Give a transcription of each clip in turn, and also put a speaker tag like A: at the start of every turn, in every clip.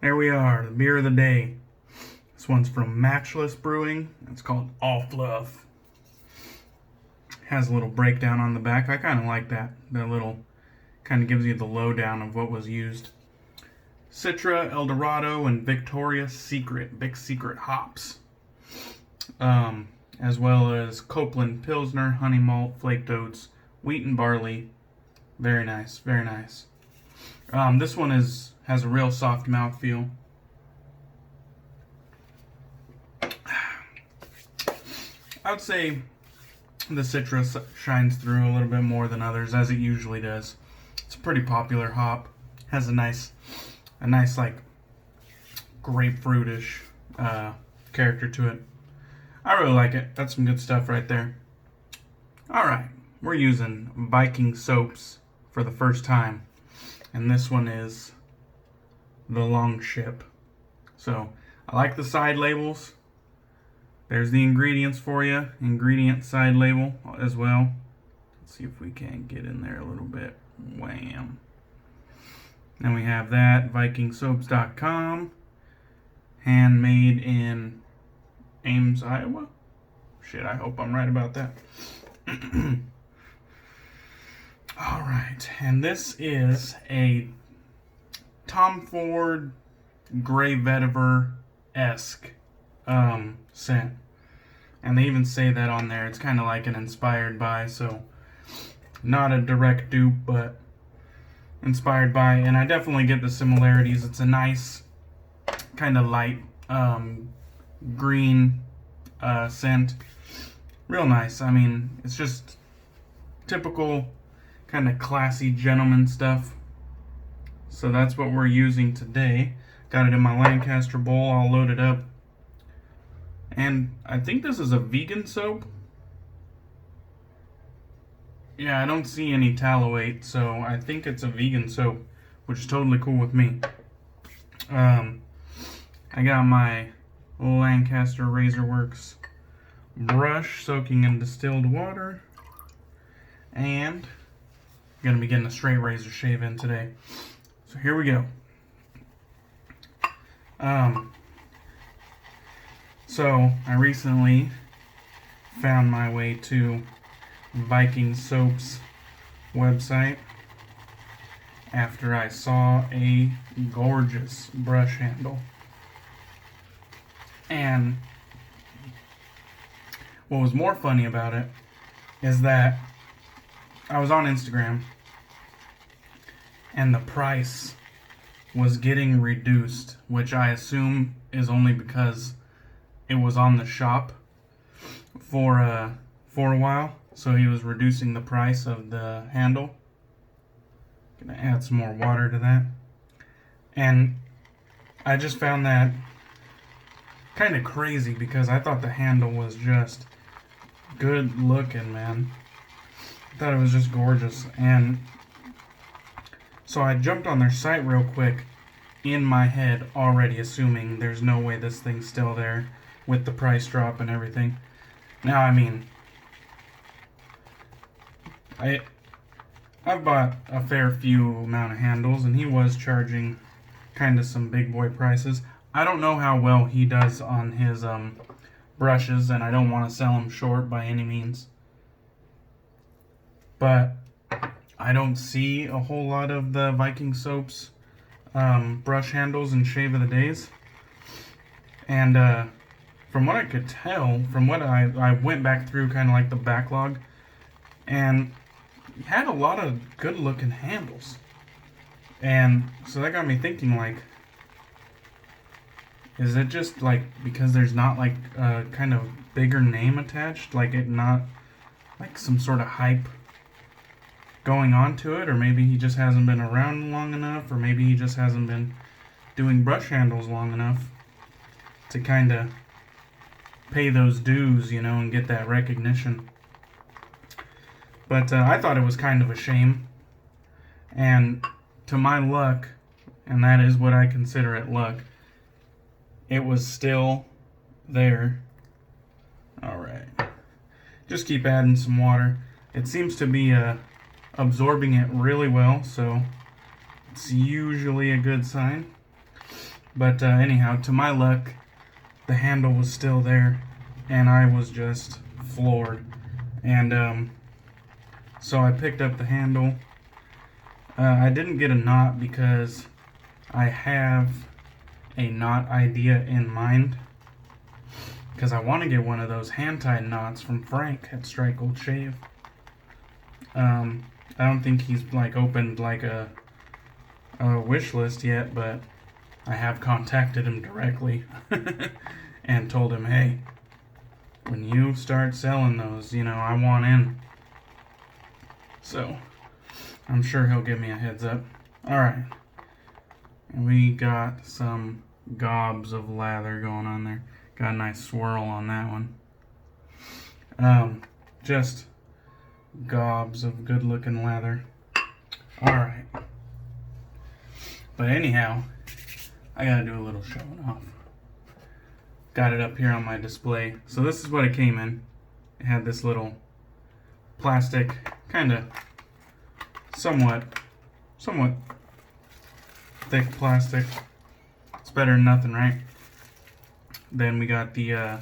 A: There we are, the beer of the day. This one's from Matchless Brewing. It's called All Fluff. Has a little breakdown on the back. I kind of like that. That little kind of gives you the lowdown of what was used. Citra, Eldorado, and Victoria's Secret, Big Secret hops. As well as Copeland Pilsner, honey malt, flaked oats, wheat and barley. Very nice, very nice. This one has a real soft mouthfeel. I would say the citrus shines through a little bit more than others, as it usually does. It's a pretty popular hop. Has a nice like grapefruitish character to it. I really like it. That's some good stuff right there. All right, we're using Viking Soaps for the first time, and this one is the long ship. So I like the side labels. There's the ingredients for you. Ingredient side label as well. Let's see if we can get in there a little bit. Wham. Then we have that, VikingSoaps.com. Handmade in Ames, Iowa. Shit, I hope I'm right about that. Alright, and this is a Tom Ford Grey Vetiver-esque scent. And they even say that on there. It's kind of like an inspired by, so not a direct dupe, but inspired by. And I definitely get the similarities. It's a nice kind of light green scent. Real nice. I mean, it's just typical kind of classy gentleman stuff. So that's what we're using today. Got it in my Lancaster bowl all loaded up. And I think this is a vegan soap. Yeah, I don't see any tallow-weight, so I think it's a vegan soap, which is totally cool with me. I got my Lancaster Razorworks brush soaking in distilled water. And I'm going to be getting a straight razor shave in today. So here we go. So I recently found my way to Viking Soaps website after I saw a gorgeous brush handle. And what was more funny about it is that I was on Instagram and the price was getting reduced, which I assume is only because it was on the shop for a while, so he was reducing the price of the handle. Gonna add some more water to that. And I just found that kind of crazy because I thought the handle was just good looking, man. I thought it was just gorgeous. And so I jumped on their site real quick, in my head already assuming there's no way this thing's still there with the price drop and everything. Now, I mean, I've bought a fair few amount of handles, and he was charging kind of some big boy prices. I don't know how well he does on his brushes, and I don't want to sell him short by any means. But I don't see a whole lot of the Viking Soaps brush handles and shave of the days. And from what I could tell, from what I went back through kind of like the backlog, and he had a lot of good looking handles. And so that got me thinking, like, is it just like because there's not like a kind of bigger name attached, like it not like some sort of hype going on to it, or maybe he just hasn't been around long enough, or maybe he just hasn't been doing brush handles long enough to kind of pay those dues, you know, and get that recognition. But I thought it was kind of a shame. And to my luck, and that is what I consider it luck, it was still there. Alright. Just keep adding some water. It seems to be absorbing it really well, so it's usually a good sign. But anyhow, to my luck, the handle was still there, and I was just floored. And so I picked up the handle. I didn't get a knot because I have a knot idea in mind. Because I want to get one of those hand-tied knots from Frank at Strike Gold Shave. I don't think he's like opened like a wish list yet, but I have contacted him directly and told him, hey, when you start selling those, you know, I want in. So I'm sure he'll give me a heads up. Alright. And we got some gobs of lather going on there. Got a nice swirl on that one. Just gobs of good looking lather. Alright. But anyhow, I gotta do a little showing off. Got it up here on my display. So this is what it came in. It had this little plastic, kinda somewhat thick plastic. It's better than nothing, right? Then we got the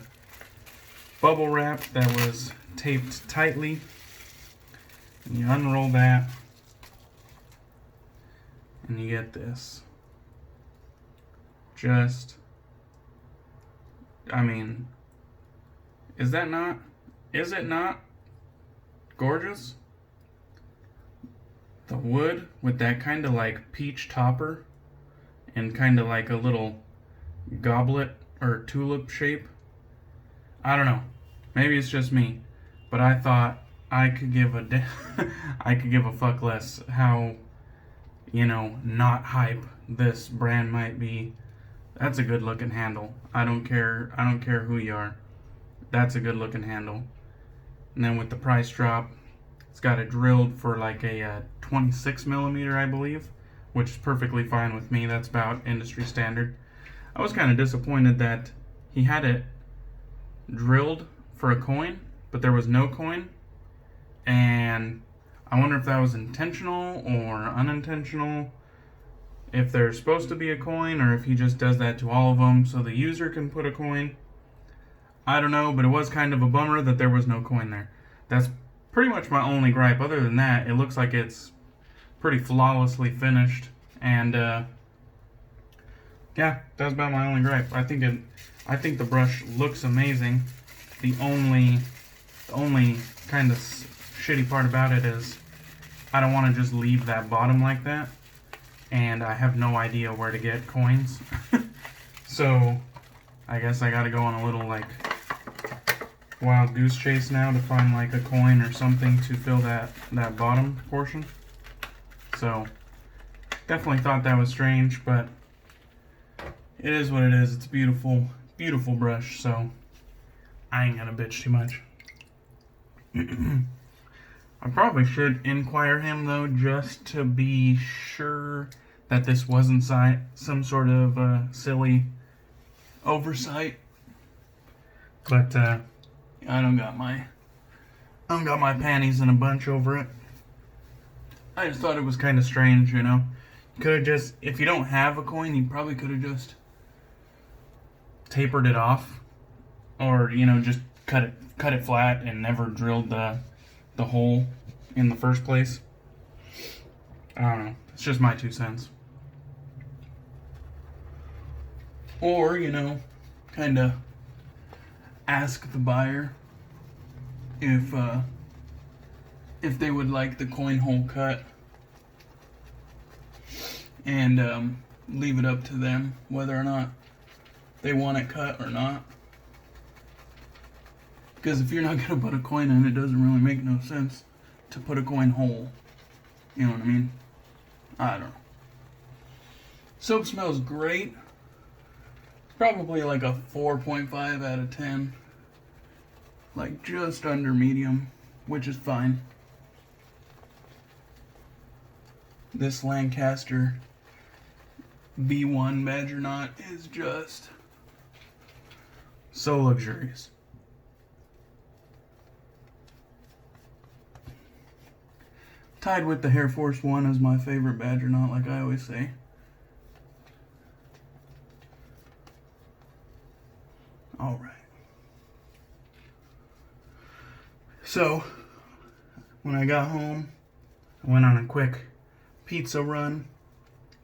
A: bubble wrap that was taped tightly. And you unroll that, and you get this. Just, I mean, is it not gorgeous? The wood with that kind of like peach topper and kind of like a little goblet or tulip shape. I don't know. Maybe it's just me, but I thought I could give a I could give a fuck less how, you know, not hype this brand might be. That's a good looking handle. I don't care who you are. That's a good looking handle. And then with the price drop, it's got it drilled for like a 26 millimeter, I believe, which is perfectly fine with me. That's about industry standard. I was kind of disappointed that he had it drilled for a coin, but there was no coin. And I wonder if that was intentional or unintentional. If there's supposed to be a coin, or if he just does that to all of them so the user can put a coin. I don't know, but it was kind of a bummer that there was no coin there. That's pretty much my only gripe. Other than that, it looks like it's pretty flawlessly finished. And yeah, that's about my only gripe. I think the brush looks amazing. The only kind of shitty part about it is I don't want to just leave that bottom like that, and I have no idea where to get coins. So I guess I gotta go on a little like wild goose chase now to find like a coin or something to fill that bottom portion. So definitely thought that was strange, but it is what it is. It's a beautiful brush, so I ain't gonna bitch too much. I probably should inquire him though, just to be sure that this wasn't some sort of silly oversight. But I don't got my panties in a bunch over it. I just thought it was kind of strange, you know. Could have just, if you don't have a coin, you probably could have just tapered it off, or you know, just cut it flat and never drilled the hole in the first place. I don't know. It's just my 2 cents. Or, you know, kind of ask the buyer if they would like the coin hole cut, and leave it up to them whether or not they want it cut or not. Because if you're not going to put a coin in, it doesn't really make no sense to put a coin hole. You know what I mean? I don't know. Soap smells great. Probably like a 4.5 out of 10. Like just under medium, which is fine. This Lancaster B1 Badger knot is just so luxurious. Tied with the Hair Force 1 is my favorite Badger knot, like I always say. All right. So, when I got home, I went on a quick pizza run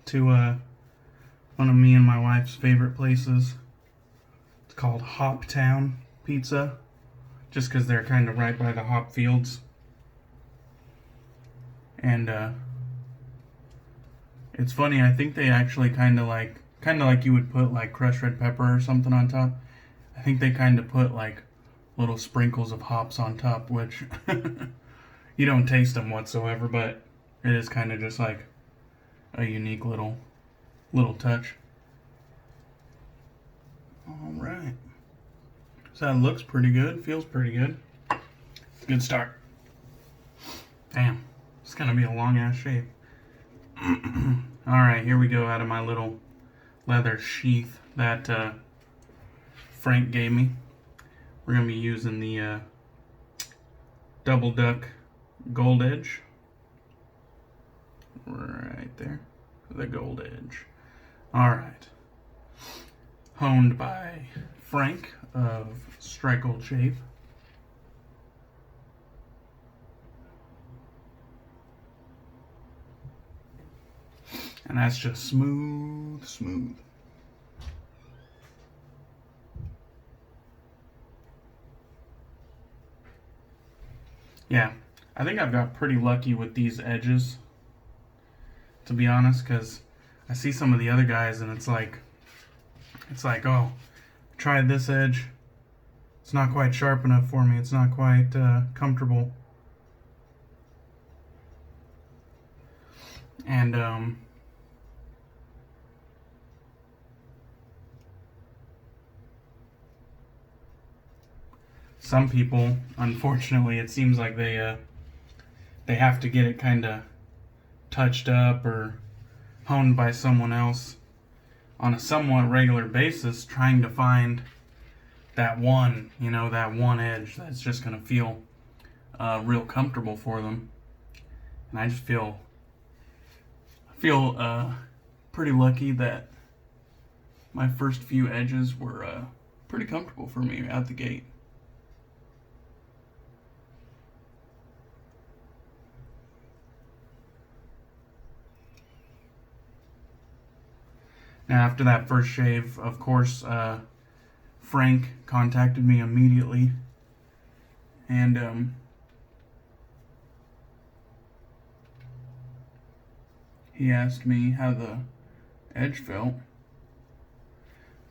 A: to one of me and my wife's favorite places. It's called Hop Town Pizza, just because they're kind of right by the hop fields. And it's funny, I think they actually kind of like you would put like crushed red pepper or something on top. I think they kind of put like little sprinkles of hops on top, which you don't taste them whatsoever, but it is kind of just like a unique little touch. All right. So that looks pretty good, feels pretty good. Good start. Damn, it's gonna be a long ass shave. All right, here we go out of my little leather sheath that Frank gave me. We're going to be using the Dubl Duck Gold Edge. Right there. The Gold Edge. Alright. Honed by Frank of Strike Old Shave. And that's just smooth. Yeah, I think I've got pretty lucky with these edges, to be honest, because I see some of the other guys and it's like, oh, tried this edge. It's not quite sharp enough for me. It's not quite comfortable. And some people, unfortunately, it seems like they have to get it kind of touched up or honed by someone else on a somewhat regular basis, trying to find that one edge that's just going to feel real comfortable for them. And I just feel pretty lucky that my first few edges were pretty comfortable for me out the gate. Now, after that first shave, of course, Frank contacted me immediately, and he asked me how the edge felt.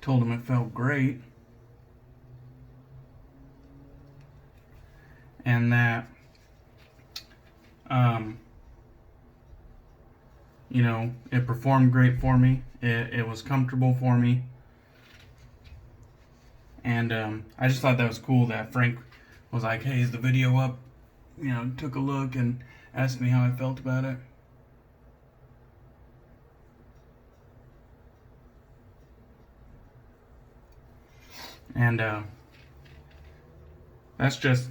A: Told him it felt great, and that it performed great for me. It was comfortable for me. And I just thought that was cool that Frank was like, hey, is the video up? Took a look and asked me how I felt about it. And that's just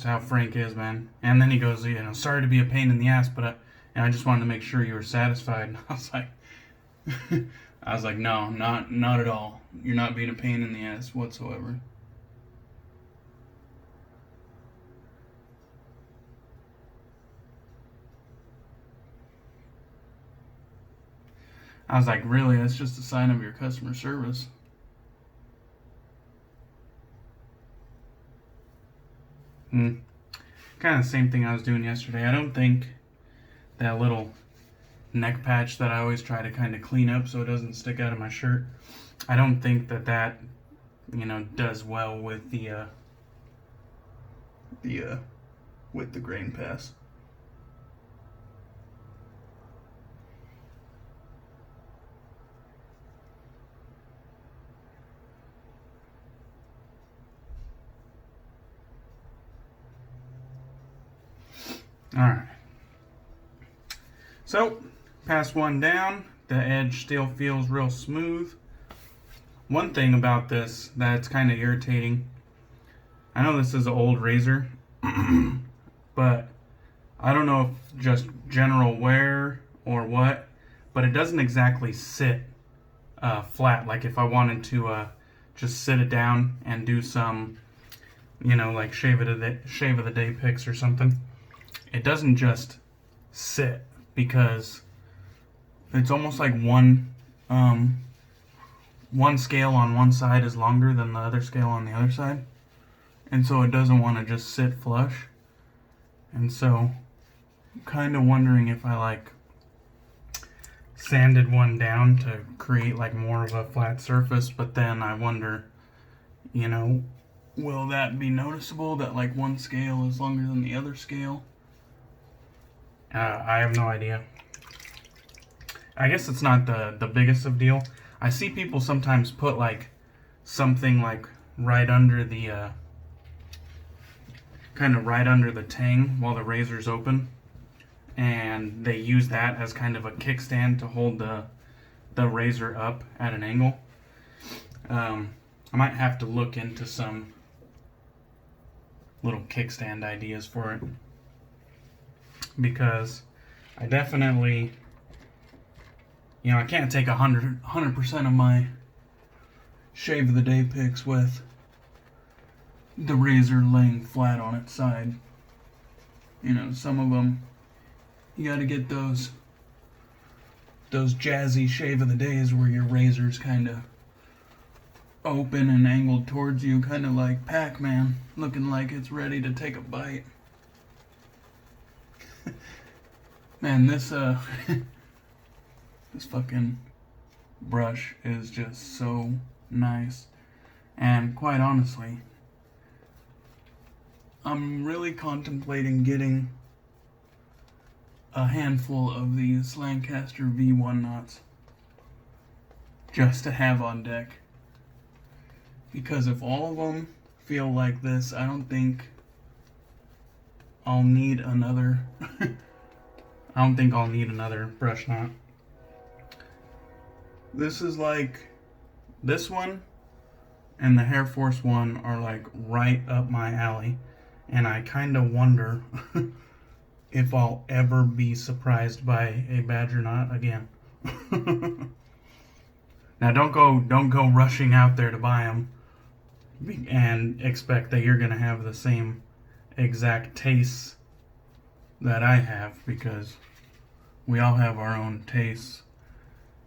A: how Frank is, man. And then he goes, sorry to be a pain in the ass, but I just wanted to make sure you were satisfied. And I was like, no, not at all. You're not being a pain in the ass whatsoever. I was like, really? That's just a sign of your customer service. Kind of the same thing I was doing yesterday. I don't think that little neck patch that I always try to kind of clean up so it doesn't stick out of my shirt, I don't think that does well with the grain pass. Alright. So, pass one down. The edge still feels real smooth. One thing about this that's kind of irritating, I know this is an old razor, but I don't know if just general wear or what, but it doesn't exactly sit flat. Like if I wanted to just sit it down and do some, you know, like shave of the day picks or something, it doesn't just sit, because it's almost like one scale on one side is longer than the other scale on the other side, and so it doesn't want to just sit flush. And so I'm kind of wondering if I like sanded one down to create like more of a flat surface, but then I wonder, you know, will that be noticeable that like one scale is longer than the other scale? I have no idea. I guess it's not the biggest of deal. I see people sometimes put like something like right under the kind of right under the tang while the razor's open, and they use that as kind of a kickstand to hold the razor up at an angle. I might have to look into some little kickstand ideas for it, because I definitely, you know, I can't take 100% of my shave of the day picks with the razor laying flat on its side. You know, some of them, you gotta get those jazzy shave of the days where your razor's kind of open and angled towards you, kind of like Pac-Man, looking like it's ready to take a bite. Man, this this fucking brush is just so nice. And quite honestly, I'm really contemplating getting a handful of these Lancaster V1 knots just to have on deck. Because if all of them feel like this, I don't think I'll need another I don't think I'll need another brush knot. This is like, this one and the Hair Force one are like right up my alley, and I kind of wonder if I'll ever be surprised by a badger knot again. Now don't go rushing out there to buy them and expect that you're gonna have the same exact tastes that I have, because we all have our own tastes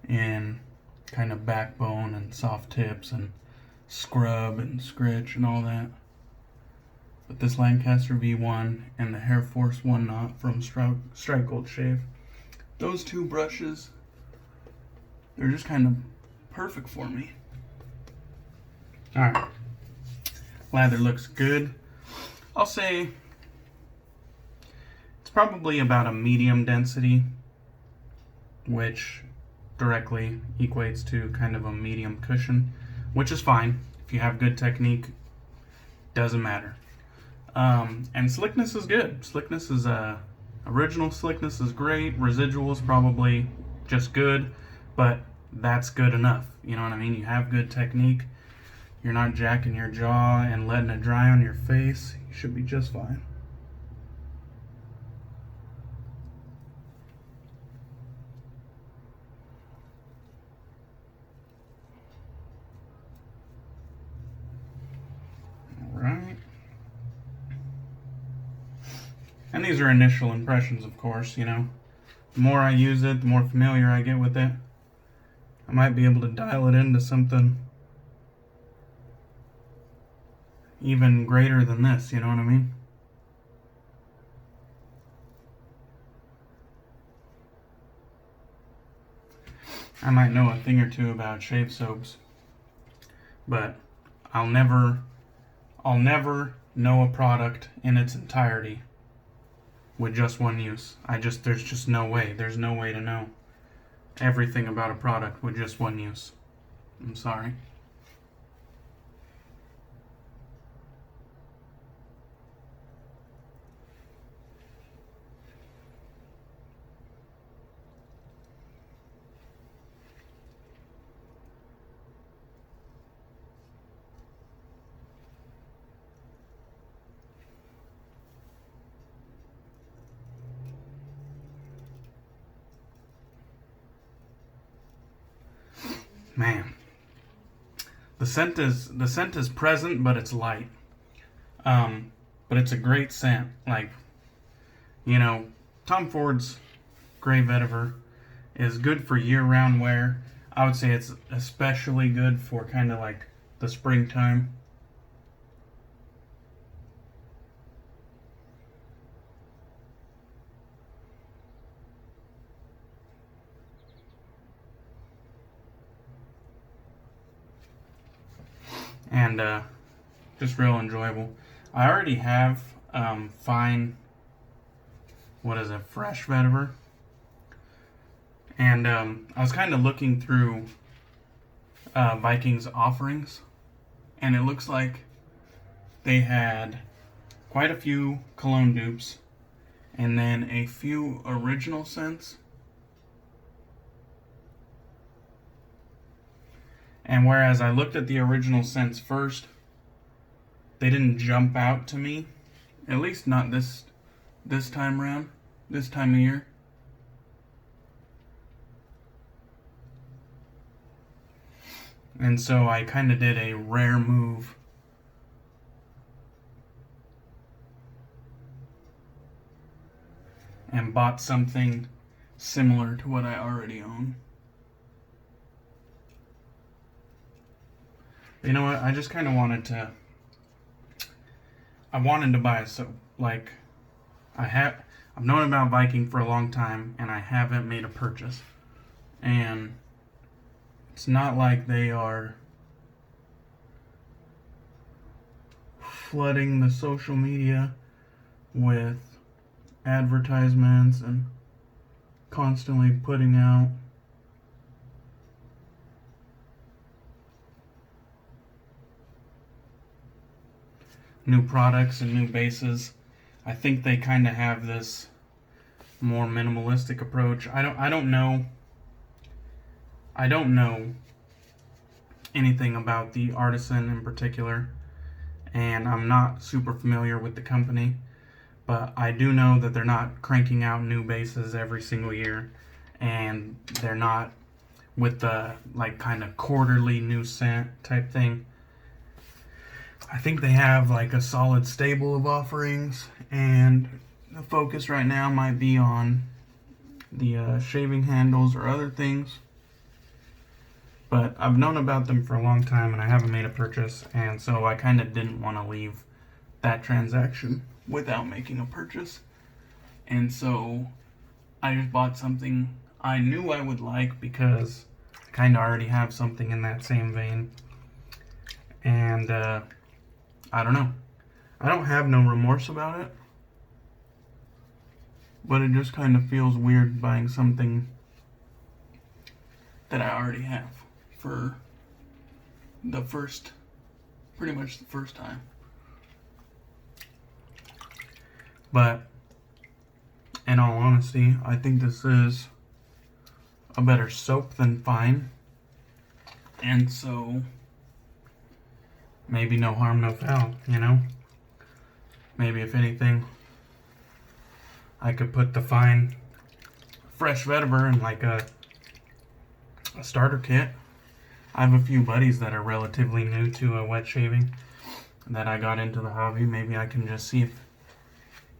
A: in kind of backbone and soft tips and scrub and scritch and all that. But this Lancaster V1 and the Hair Force 1 knot from Strike Gold Shave, those two brushes, they're just kind of perfect for me. Alright, lather looks good. I'll say it's probably about a medium density, which directly equates to kind of a medium cushion, which is fine. If you have good technique, doesn't matter. And slickness is good. Slickness is original slickness is great. Residual is probably just good, but that's good enough. You know what I mean? You have good technique. You're not jacking your jaw and letting it dry on your face. You should be just fine. Alright. And these are initial impressions, of course, you know. The more I use it, the more familiar I get with it. I might be able to dial it into something even greater than this, you know what I mean? I might know a thing or two about shave soaps, but I'll never know a product in its entirety with just one use. There's just no way. There's no way to know everything about a product with just one use. I'm sorry. Man, The scent is present, but it's light. But it's a great scent. Like, you know, Tom Ford's Gray Vetiver is good for year-round wear. I would say it's especially good for kind of like the springtime. And just real enjoyable. I already have fine, what is it, fresh vetiver. And I was kind of looking through Viking's offerings, and it looks like they had quite a few cologne dupes, and then a few original scents. And whereas I looked at the original scents first, they didn't jump out to me, at least not this time around, this time of year. And so I kind of did a rare move. And bought something similar to what I already own. You know what? I just kind of wanted to buy a soap. Like, I've known about Viking for a long time, and I haven't made a purchase. And it's not like they are flooding the social media with advertisements and constantly putting out new products and new bases. I think they kind of have this more minimalistic approach. I don't know anything about the Artisan in particular, and I'm not super familiar with the company, but I do know that they're not cranking out new bases every single year, and they're not with the like kind of quarterly new scent type thing. I think they have like a solid stable of offerings, and the focus right now might be on the shaving handles or other things. But I've known about them for a long time, and I haven't made a purchase, and so I kind of didn't want to leave that transaction without making a purchase. And so I just bought something I knew I would like because I kind of already have something in that same vein. And I don't know. I don't have no remorse about it, but it just kind of feels weird buying something that I already have for pretty much the first time. But in all honesty, I think this is a better soap than fine, and so maybe no harm, no foul, you know? Maybe if anything, I could put the fine fresh vetiver in like a starter kit. I have a few buddies that are relatively new to wet shaving that I got into the hobby. Maybe I can just see if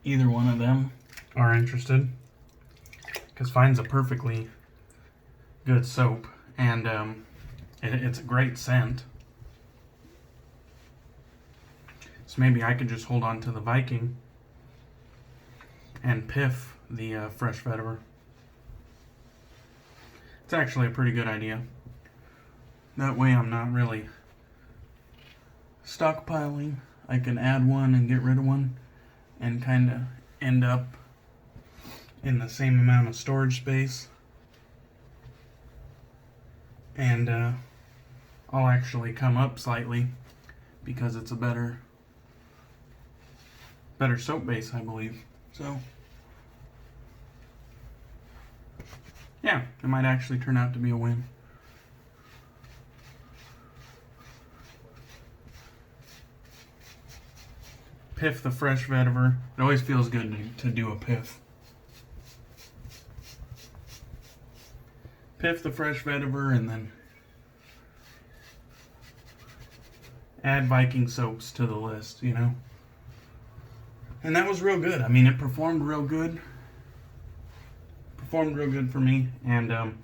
A: either one of them are interested, because fine's a perfectly good soap, and it's a great scent. So maybe I could just hold on to the Viking and piff the fresh vetiver. It's actually a pretty good idea. That way I'm not really stockpiling. I can add one and get rid of one and kind of end up in the same amount of storage space. And I'll actually come up slightly because it's a better soap base, I believe. So yeah, it might actually turn out to be a win. Piff the fresh vetiver. It always feels good to do a piff. Piff the fresh vetiver and then add Viking Soaps to the list, you know. And that was real good. I mean, it performed real good. Performed real good for me, and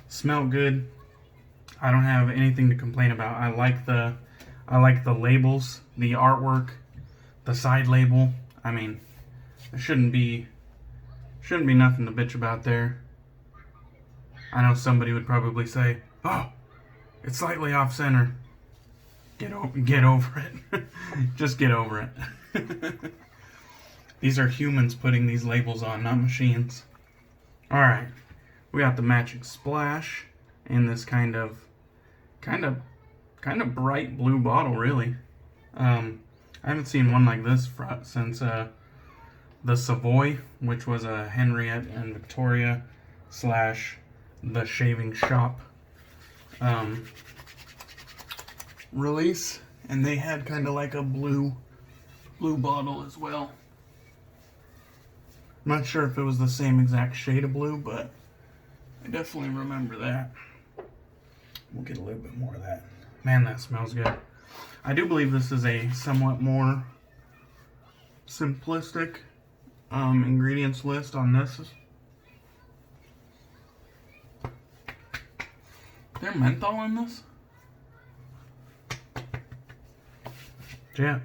A: smelled good. I don't have anything to complain about. I like the labels, the artwork, the side label. I mean, there shouldn't be nothing to bitch about there. I know somebody would probably say, "Oh, it's slightly off center." Get over it. Just get over it. These are humans putting these labels on, not machines. All right, we got the matching splash in this kind of bright blue bottle, really. I haven't seen one like this since the Savoy, which was a Henriette and Victoria / the Shaving Shop release, and they had kind of like a blue bottle as well. I'm not sure if it was the same exact shade of blue, but I definitely remember that. We'll get a little bit more of that. Man, that smells good. I do believe this is a somewhat more simplistic ingredients list on this. Is there menthol in this? Yeah.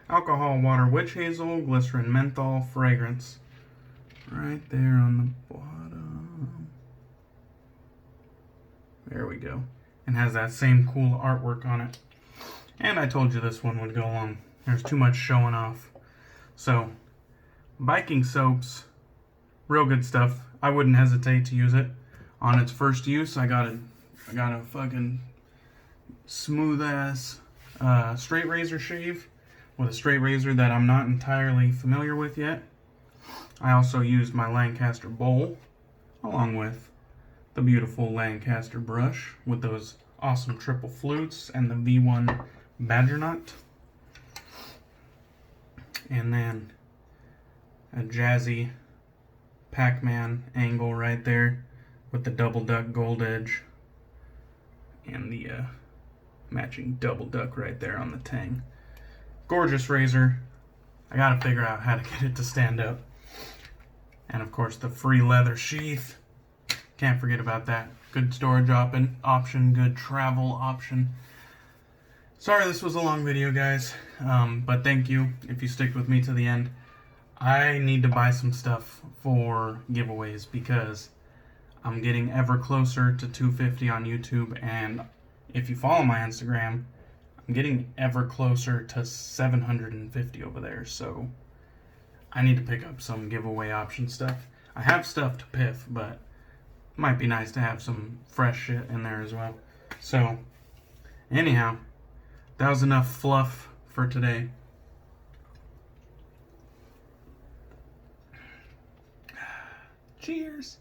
A: Alcohol, water, witch hazel, glycerin, menthol, fragrance. Right there on the bottom. There we go. And has that same cool artwork on it. And I told you this one would go long. There's too much showing off. So, Viking Soaps, real good stuff. I wouldn't hesitate to use it. On its first use, I got a fucking smooth ass straight razor shave with a straight razor that I'm not entirely familiar with yet. I also used my Lancaster bowl along with the beautiful Lancaster brush with those awesome triple flutes and the V1 badger nut. And then a jazzy Pac-Man angle right there with the Dubl Duck gold edge and the matching Dubl Duck right there on the tang. Gorgeous razor. I gotta figure out how to get it to stand up. And of course the free leather sheath. Can't forget about that. Good storage option, good travel option. Sorry this was a long video, guys, but thank you if you stick with me to the end. I need to buy some stuff for giveaways because I'm getting ever closer to 250 on YouTube, and if you follow my Instagram, I'm getting ever closer to 750 over there, so I need to pick up some giveaway option stuff. I have stuff to piff, but it might be nice to have some fresh shit in there as well. So, anyhow, that was enough fluff for today. Cheers!